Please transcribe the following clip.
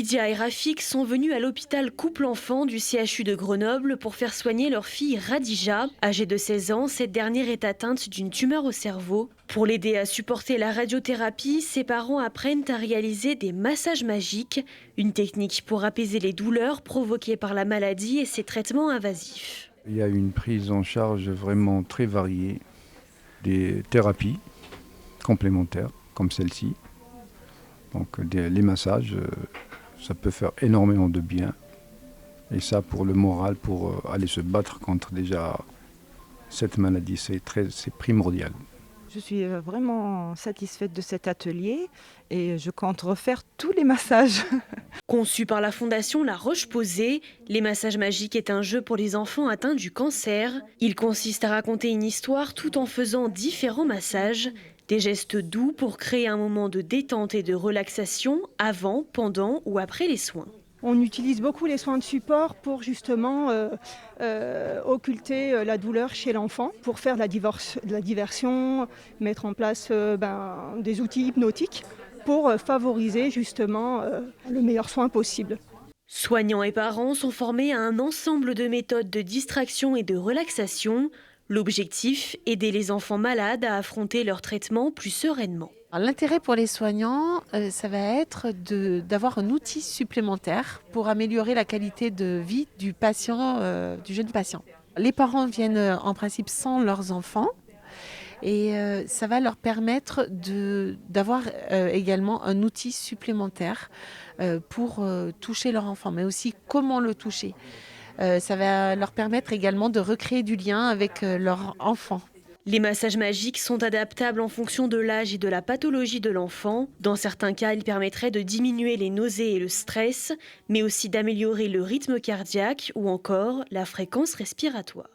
Lydia et Rafik sont venus à l'hôpital couple-enfant du CHU de Grenoble pour faire soigner leur fille Radija. Âgée de 16 ans, cette dernière est atteinte d'une tumeur au cerveau. Pour l'aider à supporter la radiothérapie, ses parents apprennent à réaliser des massages magiques, une technique pour apaiser les douleurs provoquées par la maladie et ses traitements invasifs. Il y a une prise en charge vraiment très variée, des thérapies complémentaires comme celle-ci. Donc les massages, ça peut faire énormément de bien. Et ça pour le moral, pour aller se battre contre déjà cette maladie, c'est primordial. Je suis vraiment satisfaite de cet atelier et je compte refaire tous les massages. Conçu par la fondation La Roche-Posay, Les Massages Magiques est un jeu pour les enfants atteints du cancer. Il consiste à raconter une histoire tout en faisant différents massages. Des gestes doux pour créer un moment de détente et de relaxation avant, pendant ou après les soins. On utilise beaucoup les soins de support pour justement occulter la douleur chez l'enfant, pour faire de la diversion, mettre en place des outils hypnotiques pour favoriser justement le meilleur soin possible. Soignants et parents sont formés à un ensemble de méthodes de distraction et de relaxation. L'objectif, aider les enfants malades à affronter leur traitement plus sereinement. L'intérêt pour les soignants, ça va être d'avoir un outil supplémentaire pour améliorer la qualité de vie du patient, du jeune patient. Les parents viennent en principe sans leurs enfants et ça va leur permettre d'avoir également un outil supplémentaire pour toucher leur enfant, mais aussi comment le toucher. Ça va leur permettre également de recréer du lien avec leur enfant. Les massages magiques sont adaptables en fonction de l'âge et de la pathologie de l'enfant. Dans certains cas, ils permettraient de diminuer les nausées et le stress, mais aussi d'améliorer le rythme cardiaque ou encore la fréquence respiratoire.